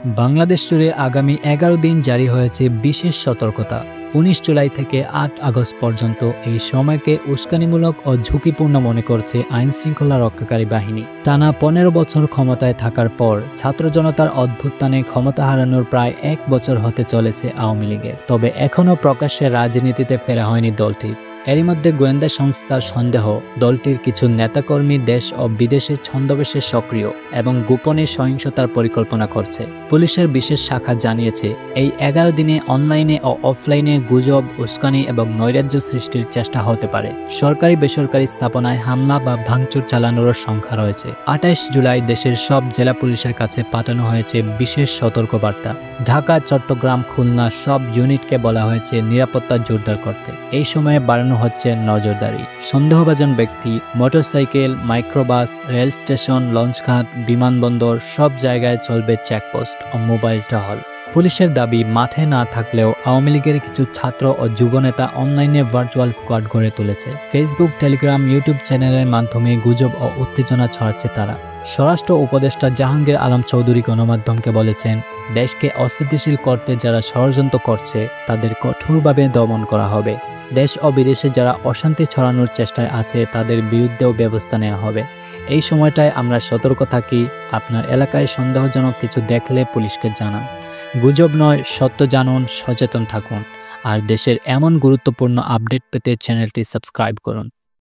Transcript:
বাংলাদেশ জুড়ে আগামী ১১ দিন জারি হয়েছে বিশেষ সতর্কতা। ১৯ জুলাই থেকে ৮ আগস্ট পর্যন্ত এই সময়কে উস্কানিমূলক ও ঝুঁকিপূর্ণ মনে করছে আইনশৃঙ্খলা রক্ষাকারী বাহিনী। টানা ১৫ বছর ক্ষমতায় থাকার পর ছাত্র জনতার অভ্যুত্থানে ক্ষমতা হারানোর প্রায় ১ বছর হতে চলেছে আওয়ামী লীগের। তবে এখনও প্রকাশ্যে রাজনীতিতে ফেরা হয়নি দলটি। এরই মধ্যে গোয়েন্দা সংস্থার সন্দেহ, দলটির কিছু নেতাকর্মী দেশ ও বিদেশে ছদ্মবেশে সক্রিয় এবং গোপনে সহিংসতার পরিকল্পনা করছে। পুলিশের বিশেষ শাখা জানিয়েছে, এই ১১ দিনে অনলাইনে ও অফলাইনে গুজব, উস্কানি এবং নৈরাজ্য সৃষ্টির চেষ্টা হতে পারে। সরকারি বেসরকারি স্থাপনায় হামলা বা ভাঙচুর চালানোর সংখ্যা রয়েছে। ২৮ জুলাই দেশের সব জেলা পুলিশের কাছে পাঠানো হয়েছে বিশেষ সতর্কবার্তা। ঢাকা, চট্টগ্রাম, খুলনা সব ইউনিটকে বলা হয়েছে নিরাপত্তা জোরদার করতে। এই সময়ে বাড়ানো হচ্ছে নজরদারি। সন্দেহভাজন ব্যক্তি, মোটরসাইকেল, মাইক্রোবাস, রেল স্টেশন, লঞ্চঘাট, বিমানবন্দর সব জায়গায় চলবে চেকপোস্ট ও মোবাইল টহল। পুলিশের দাবি, মাঠে না থাকলেও আওয়ামী লীগের কিছু ছাত্র ও যুবনেতা অনলাইনে ভার্চুয়াল স্কোয়াড গড়ে তুলেছে। ফেসবুক, টেলিগ্রাম, ইউটিউব চ্যানেলের মাধ্যমে গুজব ও উত্তেজনা ছড়াচ্ছে তারা। স্বরাষ্ট্র উপদেষ্টা জাহাঙ্গীর আলম চৌধুরী গণমাধ্যমকে বলেছেন, দেশকে অস্থিতিশীল করতে যারা ষড়যন্ত্র করছে তাদের কঠোরভাবে দমন করা হবে। দেশ ও বিদেশে যারা অশান্তি ছড়ানোর চেষ্টায় আছে তাদের বিরুদ্ধেও ব্যবস্থা নেওয়া হবে। এই সময়টায় আমরা সতর্ক থাকি। আপনার এলাকায় সন্দেহজনক কিছু দেখলে পুলিশকে জানান। গুজব নয়, সত্য জানুন, সচেতন থাকুন। আর দেশের এমন গুরুত্বপূর্ণ আপডেট পেতে চ্যানেলটি সাবস্ক্রাইব করুন।